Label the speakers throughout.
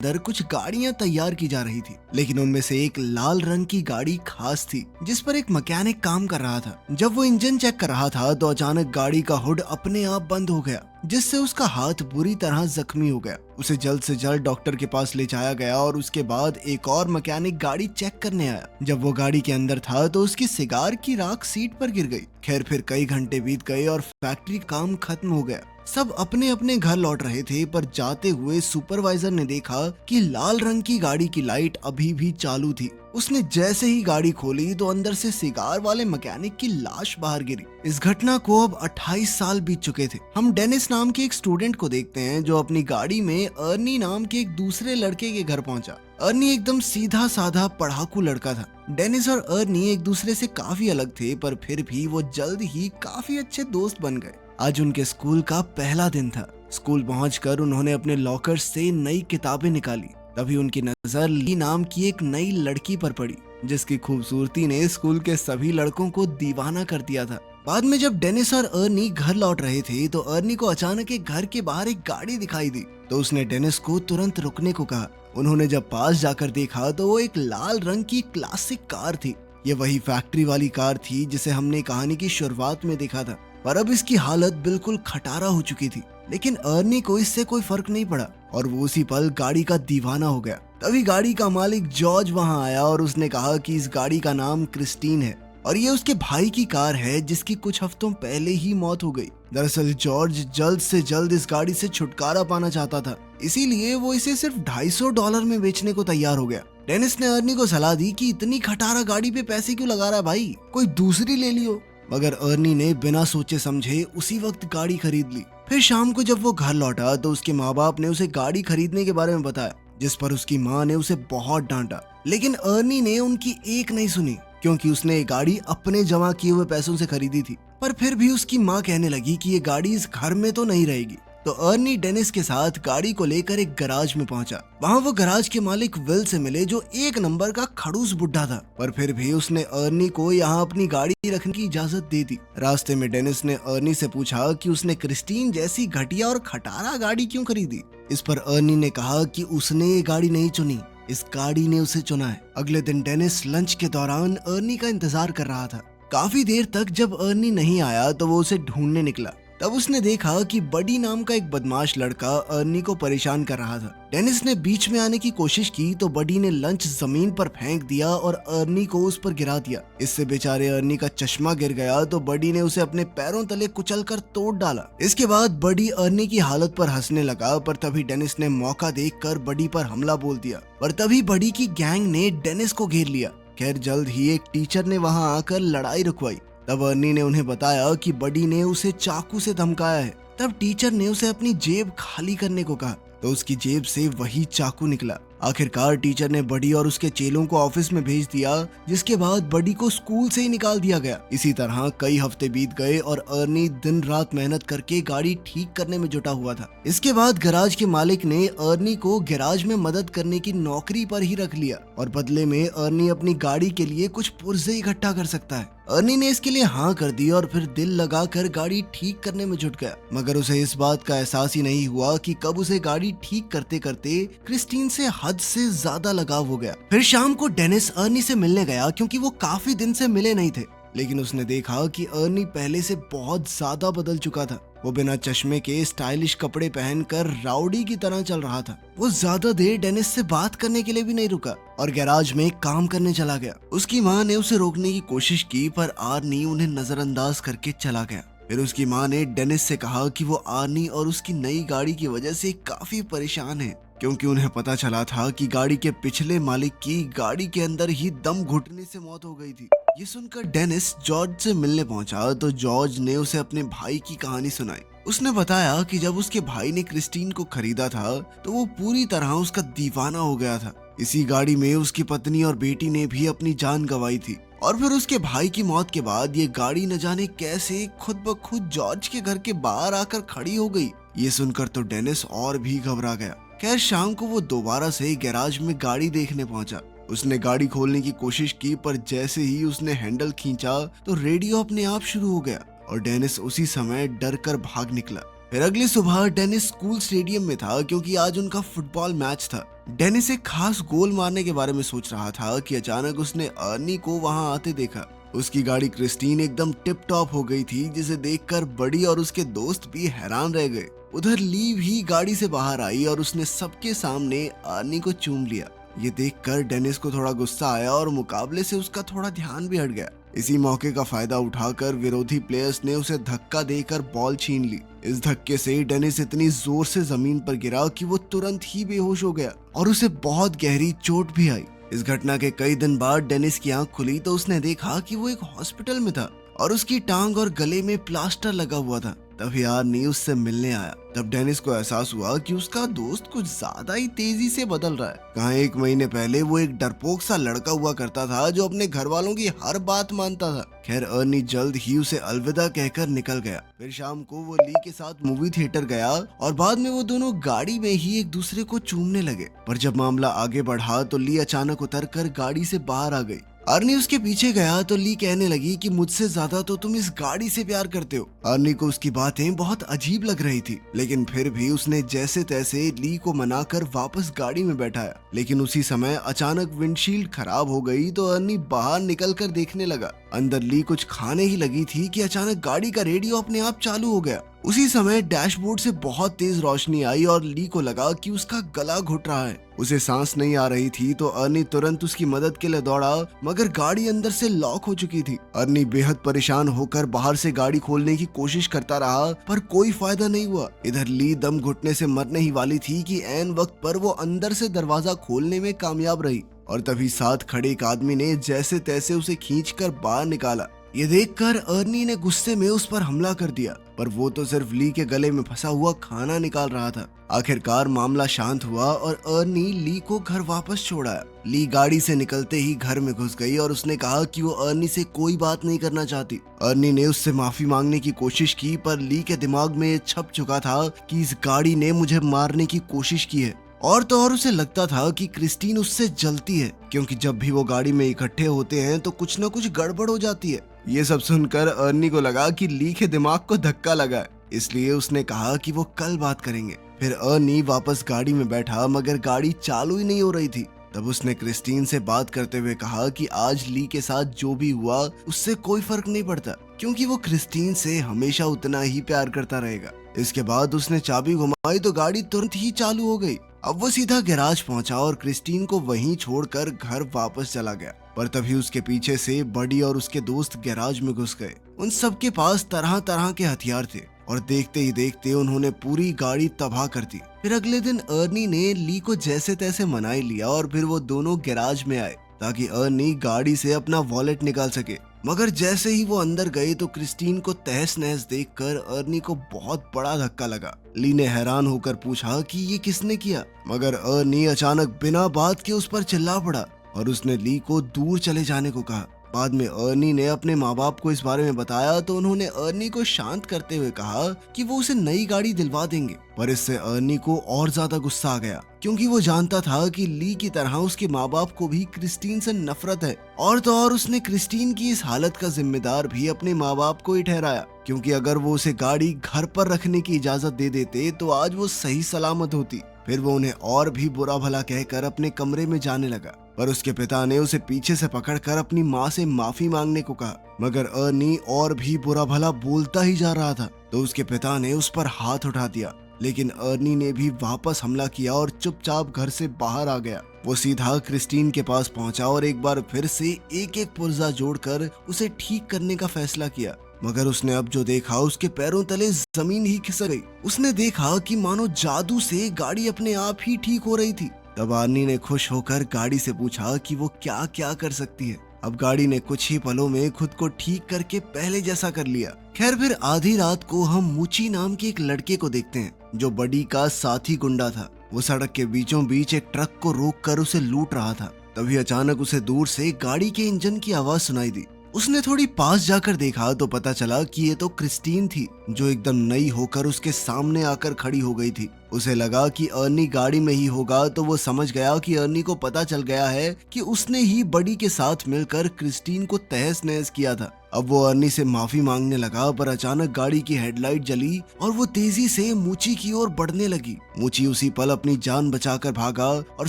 Speaker 1: अंदर कुछ गाड़ियां तैयार की जा रही थी, लेकिन उनमें से एक लाल रंग की गाड़ी खास थी जिस पर एक मैकेनिक काम कर रहा था। जब वो इंजन चेक कर रहा था तो अचानक गाड़ी का हुड अपने आप बंद हो गया, जिससे उसका हाथ बुरी तरह जख्मी हो गया। उसे जल्द से जल्द डॉक्टर के पास ले जाया गया और उसके बाद एक और मैकेनिक गाड़ी चेक करने आया। जब वो गाड़ी के अंदर था तो उसकी सिगार की राख सीट पर गिर गई। खैर फिर कई घंटे बीत गए और फैक्ट्री काम खत्म हो गया। सब अपने अपने घर लौट रहे थे, पर जाते हुए सुपरवाइजर ने देखा कि लाल रंग की गाड़ी की लाइट अभी भी चालू थी। उसने जैसे ही गाड़ी खोली तो अंदर से सिगार वाले मैकेनिक की लाश बाहर गिरी। इस घटना को अब 28 साल बीत चुके थे। हम डेनिस नाम के एक स्टूडेंट को देखते हैं जो अपनी गाड़ी में अर्नी नाम के एक दूसरे लड़के के घर पहुंचा। अर्नी एकदम सीधा साधा पढ़ाकू लड़का था। डेनिस और अर्नी एक दूसरे से काफी अलग थे, पर फिर भी वो जल्द ही काफी अच्छे दोस्त बन गए। आज उनके स्कूल का पहला दिन था। स्कूल पहुंचकर उन्होंने अपने लॉकर से नई किताबें निकाली। तभी उनकी नजर ली नाम की एक नई लड़की पर पड़ी, जिसकी खूबसूरती ने स्कूल के सभी लड़कों को दीवाना कर दिया था। बाद में जब डेनिस और अर्नी घर लौट रहे थे तो अर्नी को अचानक एक घर के बाहर एक गाड़ी दिखाई दी, तो उसने डेनिस को तुरंत रुकने को कहा। उन्होंने जब पास जाकर देखा तो वो एक लाल रंग की क्लासिक कार थी। ये वही फैक्ट्री वाली कार थी जिसे हमने कहानी की शुरुआत में देखा था, पर अब इसकी हालत बिल्कुल खटारा हो चुकी थी। लेकिन अर्नी को इससे कोई फर्क नहीं पड़ा और वो उसी पल गाड़ी का दीवाना हो गया। तभी गाड़ी का मालिक जॉर्ज वहां आया और उसने कहा कि इस गाड़ी का नाम क्रिस्टीन है और ये उसके भाई की कार है जिसकी कुछ हफ्तों पहले ही मौत हो गई। दरअसल जॉर्ज जल्द से जल्द इस गाड़ी से छुटकारा पाना चाहता था, इसीलिए वो इसे सिर्फ $250 में बेचने को तैयार हो गया। डेनिस ने अर्नी को सलाह दी कि इतनी खटारा गाड़ी पे पैसे क्यों लगा रहा है भाई, कोई दूसरी ले लियो। मगर अर्नी ने बिना सोचे समझे उसी वक्त गाड़ी खरीद ली। फिर शाम को जब वो घर लौटा तो उसके माँ बाप ने उसे गाड़ी खरीदने के बारे में बताया, जिस पर उसकी माँ ने उसे बहुत डांटा। लेकिन अर्नी ने उनकी एक नहीं सुनी, क्योंकि उसने ये गाड़ी अपने जमा किए हुए पैसों से खरीदी थी। पर फिर भी उसकी माँ कहने लगी कि ये गाड़ी इस घर में तो नहीं रहेगी। तो अर्नी डेनिस के साथ गाड़ी को लेकर एक गराज में पहुंचा। वहां वो गराज के मालिक विल से मिले, जो एक नंबर का खड़ूस बुड्ढा था, पर फिर भी उसने अर्नी को यहाँ अपनी गाड़ी रखने की इजाजत दे दी। रास्ते में डेनिस ने अर्नी से पूछा कि उसने क्रिस्टीन जैसी घटिया और खटारा गाड़ी क्यों खरीदी। इस पर अर्नी ने कहा कि उसने ये गाड़ी नहीं चुनी, इस गाड़ी ने उसे चुना है। अगले दिन डेनिस लंच के दौरान अर्नी का इंतजार कर रहा था। काफी देर तक जब अर्नी नहीं आया तो वो उसे ढूंढने निकला। तब उसने देखा कि बडी नाम का एक बदमाश लड़का अर्नी को परेशान कर रहा था। डेनिस ने बीच में आने की कोशिश की तो बडी ने लंच जमीन पर फेंक दिया और अर्नी को उस पर गिरा दिया। इससे बेचारे अर्नी का चश्मा गिर गया तो बडी ने उसे अपने पैरों तले कुचलकर तोड़ डाला। इसके बाद बडी अर्नी की हालत पर हंसने लगा, पर तभी डेनिस ने मौका देखकर बडी पर हमला बोल दिया। पर तभी बडी की गैंग ने डेनिस को घेर लिया। खैर जल्द ही एक टीचर ने वहां आकर लड़ाई रुकवाई। तब अर्नी ने उन्हें बताया कि बडी ने उसे चाकू से धमकाया है। तब टीचर ने उसे अपनी जेब खाली करने को कहा तो उसकी जेब से वही चाकू निकला। आखिरकार टीचर ने बडी और उसके चेलों को ऑफिस में भेज दिया, जिसके बाद बडी को स्कूल से ही निकाल दिया गया। इसी तरह कई हफ्ते बीत गए और अर्नी दिन रात मेहनत करके गाड़ी ठीक करने में जुटा हुआ था। इसके बाद गैराज के मालिक ने अर्नी को गैराज में मदद करने की नौकरी पर ही रख लिया और बदले में अर्नी अपनी गाड़ी के लिए कुछ पुर्जे इकट्ठा कर सकता है। अर्नी ने इसके लिए हाँ कर दी और फिर दिल लगाकर गाड़ी ठीक करने में जुट गया। मगर उसे इस बात का एहसास ही नहीं हुआ कि कब उसे गाड़ी ठीक करते करते क्रिस्टीन से हद से ज्यादा लगाव हो गया। फिर शाम को डेनिस अर्नी से मिलने गया, क्योंकि वो काफी दिन से मिले नहीं थे। लेकिन उसने देखा कि अर्नी पहले से बहुत ज्यादा बदल चुका था। वो बिना चश्मे के स्टाइलिश कपड़े पहनकर राउडी की तरह चल रहा था। वो ज्यादा देर डेनिस से बात करने के लिए भी नहीं रुका और गैराज में काम करने चला गया। उसकी माँ ने उसे रोकने की कोशिश की, पर आर्नी उन्हें नजरअंदाज करके चला गया। फिर उसकी माँ ने डेनिस से कहा कि वो आर्नी और उसकी नई गाड़ी की वजह से काफी परेशान है, क्योंकि उन्हें पता चला था कि गाड़ी के पिछले मालिक की गाड़ी के अंदर ही दम घुटने से मौत हो गई थी। ये सुनकर डेनिस जॉर्ज से मिलने पहुंचा तो जॉर्ज ने उसे अपने भाई की कहानी सुनाई। उसने बताया कि जब उसके भाई ने क्रिस्टीन को खरीदा था तो वो पूरी तरह उसका दीवाना हो गया था। इसी गाड़ी में उसकी पत्नी और बेटी ने भी अपनी जान गंवाई थी और फिर उसके भाई की मौत के बाद ये गाड़ी न जाने कैसे खुद ब खुद जॉर्ज के घर के बाहर आकर खड़ी हो गई। ये सुनकर तो डेनिस और भी घबरा गया। खैर शाम को वो दोबारा से गैराज में गाड़ी देखने पहुंचा। उसने गाड़ी खोलने की कोशिश की, पर जैसे ही उसने हैंडल खींचा तो रेडियो अपने आप शुरू हो गया और डेनिस उसी समय डर कर भाग निकला। फिर अगली सुबह डेनिस स्कूल स्टेडियम में था क्योंकि आज उनका फुटबॉल मैच था। डेनिस एक खास गोल मारने के बारे में सोच रहा था कि अचानक उसने अर्नी को वहां आते देखा। उसकी गाड़ी क्रिस्टीन एकदम टिप टॉप हो गई थी, जिसे देखकर बड़ी और उसके दोस्त भी हैरान रह गए। उधर ली भी गाड़ी से बाहर आई और उसने सबके सामने अर्नी को चूम लिया। ये देखकर डेनिस को थोड़ा गुस्सा आया और मुकाबले से उसका थोड़ा ध्यान भी हट गया। इसी मौके का फायदा उठाकर विरोधी प्लेयर्स ने उसे धक्का देकर बॉल छीन ली। इस धक्के से डेनिस इतनी जोर से जमीन पर गिरा कि वो तुरंत ही बेहोश हो गया और उसे बहुत गहरी चोट भी आई। इस घटना के कई दिन बाद डेनिस की आंख खुली तो उसने देखा कि वो एक हॉस्पिटल में था और उसकी टांग और गले में प्लास्टर लगा हुआ था। तभी आर्नी उससे मिलने आया। तब डेनिस को एहसास हुआ कि उसका दोस्त कुछ ज्यादा ही तेजी से बदल रहा है। कहाँ 1 महीने पहले वो एक डरपोक सा लड़का हुआ करता था जो अपने घर वालों की हर बात मानता था। खैर अर्नी जल्द ही उसे अलविदा कहकर निकल गया। फिर शाम को वो ली के साथ मूवी थिएटर गया और बाद में वो दोनों गाड़ी में ही एक दूसरे को चूमने लगे। पर जब मामला आगे बढ़ा तो ली अचानक उतरकर गाड़ी से बाहर आ गई। अर्नी उसके पीछे गया तो ली कहने लगी कि मुझसे ज्यादा तो तुम इस गाड़ी से प्यार करते हो। अर्नी को उसकी बातें बहुत अजीब लग रही थी, लेकिन फिर भी उसने जैसे तैसे ली को मनाकर वापस गाड़ी में बैठाया। लेकिन उसी समय अचानक विंडशील्ड खराब हो गई तो अर्नी बाहर निकलकर देखने लगा। अंदर ली कुछ खाने ही लगी थी कि अचानक गाड़ी का रेडियो अपने आप चालू हो गया। उसी समय डैशबोर्ड से बहुत तेज रोशनी आई और ली को लगा कि उसका गला घुट रहा है। उसे सांस नहीं आ रही थी तो अर्नी तुरंत उसकी मदद के लिए दौड़ा, मगर गाड़ी अंदर से लॉक हो चुकी थी। अर्नी बेहद परेशान होकर बाहर से गाड़ी खोलने की कोशिश करता रहा, पर कोई फायदा नहीं हुआ। इधर ली दम घुटने से मरने ही वाली थी कि ऐन वक्त पर वो अंदर से दरवाजा खोलने में कामयाब रही और तभी साथ खड़े एक आदमी ने जैसे तैसे उसे खींचकर बाहर निकाला। ये देखकर अर्नी ने गुस्से में उस पर हमला कर दिया, पर वो तो सिर्फ ली के गले में फंसा हुआ खाना निकाल रहा था। आखिरकार मामला शांत हुआ और अर्नी ली को घर वापस छोड़ा। ली गाड़ी से निकलते ही घर में घुस गई और उसने कहा कि वो अर्नी से कोई बात नहीं करना चाहती। अर्नी ने उससे माफी मांगने की कोशिश की, पर ली के दिमाग में छप चुका था कि इस गाड़ी ने मुझे मारने की कोशिश की है। और तो और उसे लगता था कि क्रिस्टीन उससे जलती है, क्योंकि जब भी वो गाड़ी में इकट्ठे होते हैं तो कुछ न कुछ गड़बड़ हो जाती है। ये सब सुनकर अर्नी को लगा कि ली के दिमाग को धक्का लगा है, इसलिए उसने कहा कि वो कल बात करेंगे। फिर अर्नी वापस गाड़ी में बैठा, मगर गाड़ी चालू ही नहीं हो रही थी। तब उसने क्रिस्टीन से बात करते हुए कहा कि आज ली के साथ जो भी हुआ उससे कोई फर्क नहीं पड़ता, क्योंकि वो क्रिस्टीन से हमेशा उतना ही प्यार करता रहेगा। इसके बाद उसने चाबी घुमाई तो गाड़ी तुरंत ही चालू हो गई। अब वो सीधा गैराज पहुंचा और क्रिस्टीन को वहीं छोड़कर घर वापस चला गया। पर तभी उसके पीछे से बडी और उसके दोस्त गैराज में घुस गए। उन सबके पास तरह तरह के हथियार थे और देखते ही देखते उन्होंने पूरी गाड़ी तबाह कर दी। फिर अगले दिन अर्नी ने ली को जैसे तैसे मना ही लिया और फिर वो दोनों गैराज में आए ताकि अर्नी गाड़ी से अपना वॉलेट निकाल सके। मगर जैसे ही वो अंदर गए तो क्रिस्टीन को तहस नहस देखकर अर्नी को बहुत बड़ा धक्का लगा। ली ने हैरान होकर पूछा कि ये किसने किया, मगर अर्नी अचानक बिना बात के उस पर चिल्ला पड़ा और उसने ली को दूर चले जाने को कहा। बाद में अर्नी ने अपने माँ बाप को इस बारे में बताया तो उन्होंने अर्नी को शांत करते हुए कहा कि वो उसे नई गाड़ी दिलवा देंगे। पर इससे अर्नी को और ज्यादा गुस्सा आ गया, क्योंकि वो जानता था कि ली की तरह उसके माँ बाप को भी क्रिस्टीन से नफरत है। और तो और उसने क्रिस्टीन की इस हालत का जिम्मेदार भी अपने माँ बाप को ही ठहराया, क्योंकि अगर वो उसे गाड़ी घर पर रखने की इजाजत दे देते तो आज वो सही सलामत होती। फिर वो उन्हें और भी बुरा भला कहकर अपने कमरे में जाने लगा, पर उसके पिता ने उसे पीछे से पकड़कर अपनी माँ से माफी मांगने को कहा। मगर अर्नी और भी बुरा भला बोलता ही जा रहा था तो उसके पिता ने उस पर हाथ उठा दिया, लेकिन अर्नी ने भी वापस हमला किया और चुपचाप घर से बाहर आ गया। वो सीधा क्रिस्टीन के पास पहुंचा और एक बार फिर से एक एक पुर्जा जोड़कर उसे ठीक करने का फैसला किया। मगर उसने अब जो देखा उसके पैरों तले जमीन ही खिसक गई। उसने देखा कि मानो जादू से गाड़ी अपने आप ही ठीक हो रही थी। तब अर्नी ने खुश होकर गाड़ी से पूछा कि वो क्या क्या कर सकती है। अब गाड़ी ने कुछ ही पलों में खुद को ठीक करके पहले जैसा कर लिया। खैर फिर आधी रात को हम मूची नाम के एक लड़के को देखते हैं जो बडी का साथी गुंडा था। वो सड़क के बीचों बीच एक ट्रक को रोककर उसे लूट रहा था। तभी अचानक उसे दूर से गाड़ी के इंजन की आवाज सुनाई दी। उसने थोड़ी पास जाकर देखा तो पता चला कि ये तो क्रिस्टीन थी, जो एकदम नई होकर उसके सामने आकर खड़ी हो गई थी। उसे लगा कि अर्नी गाड़ी में ही होगा तो वो समझ गया कि अर्नी को पता चल गया है कि उसने ही बडी के साथ मिलकर क्रिस्टीन को तहस नहस किया था। अब वो अर्नी से माफी मांगने लगा, पर अचानक गाड़ी की हेडलाइट जली और वो तेजी से मूची की ओर बढ़ने लगी। मूची उसी पल अपनी जान बचाकर भागा और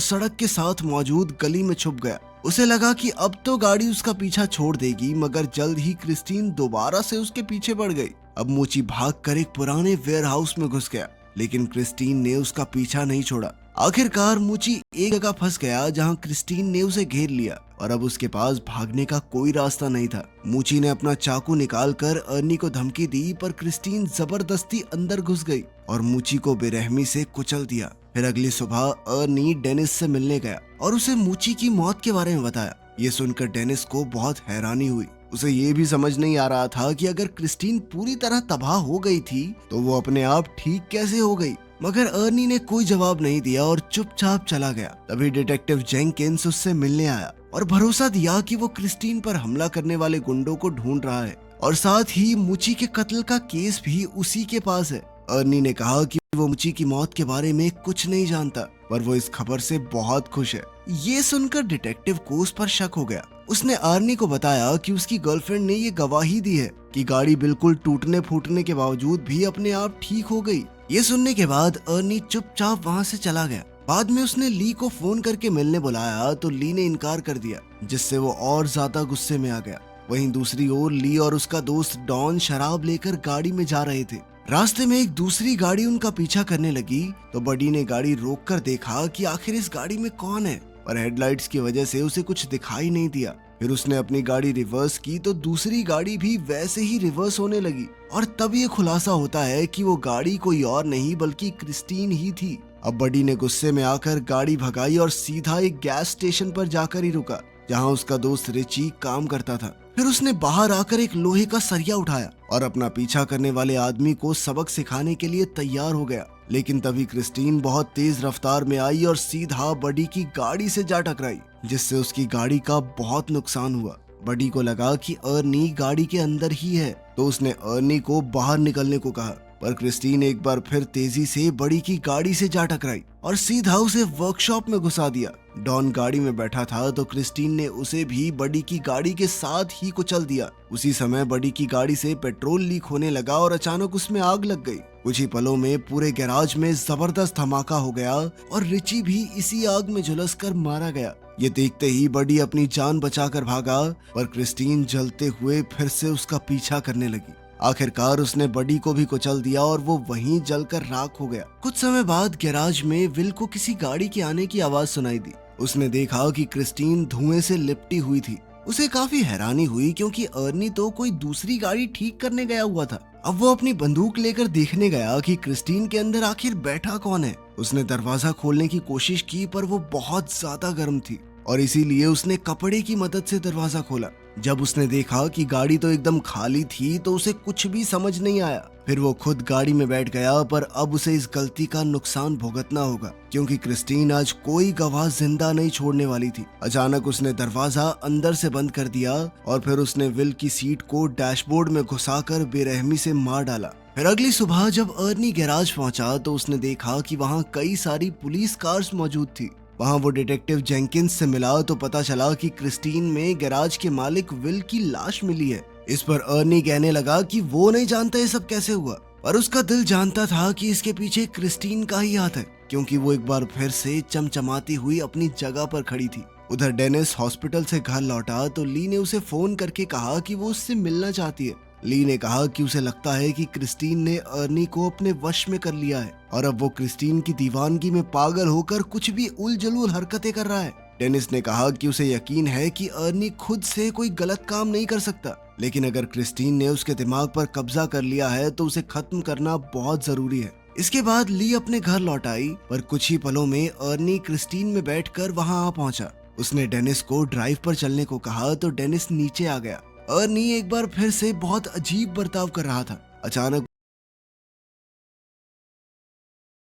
Speaker 1: सड़क के साथ मौजूद गली में छुप गया। उसे लगा कि अब तो गाड़ी उसका पीछा छोड़ देगी, मगर जल्द ही क्रिस्टीन दोबारा से उसके पीछे पड़ गई। अब मूची भागकर एक पुराने वेयरहाउस में घुस गया, लेकिन क्रिस्टीन ने उसका पीछा नहीं छोड़ा। आखिरकार मूची एक जगह फंस गया जहां क्रिस्टीन ने उसे घेर लिया और अब उसके पास भागने का कोई रास्ता नहीं था। मूची ने अपना चाकू निकालकर अर्नी को धमकी दी, पर क्रिस्टीन जबरदस्ती अंदर घुस गई और मूची को बेरहमी से कुचल दिया। फिर अगली सुबह अर्नी डेनिस से मिलने गया और उसे मूची की मौत के बारे में बताया। ये सुनकर डेनिस को बहुत हैरानी हुई। उसे ये भी समझ नहीं आ रहा था कि अगर क्रिस्टीन पूरी तरह तबाह हो गई थी तो वो अपने आप ठीक कैसे हो गई। मगर अर्नी ने कोई जवाब नहीं दिया और चुपचाप चला गया। तभी डिटेक्टिव जेंकिंस उससे मिलने आया और भरोसा दिया कि वो क्रिस्टीन पर हमला करने वाले गुंडों को ढूंढ रहा है और साथ ही मूची के कत्ल का केस भी उसी के पास है। अर्नी ने कहा कि वो मूची की मौत के बारे में कुछ नहीं जानता, पर वो इस खबर से बहुत खुश है। ये सुनकर डिटेक्टिव को उस पर शक हो गया। उसने अर्नी को बताया कि उसकी गर्लफ्रेंड ने ये गवाही दी है कि गाड़ी बिल्कुल टूटने फूटने के बावजूद भी अपने आप ठीक हो गई। ये सुनने के बाद अर्नी चुपचाप वहाँ से चला गया। बाद में उसने ली को फोन करके मिलने बुलाया तो ली ने इनकार कर दिया, जिससे वो और ज्यादा गुस्से में आ गया। वहीं दूसरी ओर ली और उसका दोस्त डॉन शराब लेकर गाड़ी में जा रहे थे। रास्ते में एक दूसरी गाड़ी उनका पीछा करने लगी तो बडी ने गाड़ी रोककर देखा कि आखिर इस गाड़ी में कौन है, पर हेडलाइट्स की वजह से उसे कुछ दिखाई नहीं दिया। फिर उसने अपनी गाड़ी रिवर्स की तो दूसरी गाड़ी भी वैसे ही रिवर्स होने लगी और तब ये खुलासा होता है कि वो गाड़ी कोई और नहीं बल्कि क्रिस्टीन ही थी। अब बडी ने गुस्से में आकर गाड़ी भगाई और सीधा एक गैस स्टेशन पर जाकर ही रुका जहां उसका दोस्त रिची काम करता था। फिर उसने बाहर आकर एक लोहे का सरिया उठाया और अपना पीछा करने वाले आदमी को सबक सिखाने के लिए तैयार हो गया। लेकिन तभी क्रिस्टीन बहुत तेज रफ्तार में आई और सीधा बडी की गाड़ी से जा टकराई, जिससे उसकी गाड़ी का बहुत नुकसान हुआ। बडी को लगा कि अर्नी गाड़ी के अंदर ही है तो उसने अर्नी को बाहर निकलने को कहा, पर क्रिस्टीन एक बार फिर तेजी से बडी की गाड़ी से जा टकराई और सीधा उसे वर्कशॉप में घुसा दिया। डॉन गाड़ी में बैठा था तो क्रिस्टीन ने उसे भी बडी की गाड़ी के साथ ही कुचल दिया। उसी समय बडी की गाड़ी से पेट्रोल लीक होने लगा और अचानक उसमें आग लग गई। कुछ ही पलों में पूरे गैराज में जबरदस्त धमाका हो गया और रिची भी इसी आग में झुलसकर मारा गया। ये देखते ही बडी अपनी जान बचाकर भागा, पर क्रिस्टीन जलते हुए फिर से उसका पीछा करने लगी। आखिरकार उसने बडी को भी कुचल दिया और वो वहीं जलकर राख हो गया। कुछ समय बाद गैराज में विल को किसी गाड़ी के आने की आवाज सुनाई दी। उसने देखा कि क्रिस्टीन धुएं से लिपटी हुई थी। उसे काफी हैरानी हुई क्योंकि अर्नी तो कोई दूसरी गाड़ी ठीक करने गया हुआ था। अब वो अपनी बंदूक लेकर देखने गया कि क्रिस्टीन के अंदर आखिर बैठा कौन है। उसने दरवाजा खोलने की कोशिश की पर वो बहुत ज्यादा गर्म थी और इसीलिए उसने कपड़े की मदद से दरवाजा खोला। जब उसने देखा कि गाड़ी तो एकदम खाली थी तो उसे कुछ भी समझ नहीं आया। फिर वो खुद गाड़ी में बैठ गया, पर अब उसे इस गलती का नुकसान भुगतना होगा क्योंकि क्रिस्टीन आज कोई गवाह जिंदा नहीं छोड़ने वाली थी। अचानक उसने दरवाजा अंदर से बंद कर दिया और फिर उसने विल की सीट को डैशबोर्ड में घुसाकर बेरहमी से मार डाला। फिर अगली सुबह जब अर्नी गैराज पहुंचा तो उसने देखा कि वहां कई सारी पुलिस कार्स मौजूद थी। वहां वो डिटेक्टिव जेंकिंस से मिला तो पता चला कि क्रिस्टीन में गैराज के मालिक विल की लाश मिली है। इस पर अर्नी कहने लगा कि वो नहीं जानता ये सब कैसे हुआ, पर उसका दिल जानता था कि इसके पीछे क्रिस्टीन का ही हाथ है क्योंकि वो एक बार फिर से चमचमाती हुई अपनी जगह पर खड़ी थी। उधर डेनिस हॉस्पिटल से घर लौटा तो ली ने उसे फोन करके कहा कि वो उससे मिलना चाहती है। ली ने कहा कि उसे लगता है कि क्रिस्टीन ने अर्नी को अपने वश में कर लिया है और अब वो क्रिस्टीन की दीवानगी में पागल होकर कुछ भी उलझुल हरकतें कर रहा है। डेनिस ने कहा कि उसे यकीन है कि अर्नी खुद से कोई गलत काम नहीं कर सकता, लेकिन अगर क्रिस्टीन ने उसके दिमाग पर कब्जा कर लिया है तो उसे खत्म करना बहुत जरूरी है। इसके बाद ली अपने घर लौट आई, पर कुछ ही पलों में अर्नी क्रिस्टीन में बैठकर वहां आ पहुंचा। उसने डेनिस को ड्राइव पर चलने को कहा तो डेनिस नीचे आ गया। अर्नी एक बार फिर से बहुत अजीब बर्ताव कर रहा था। अचानक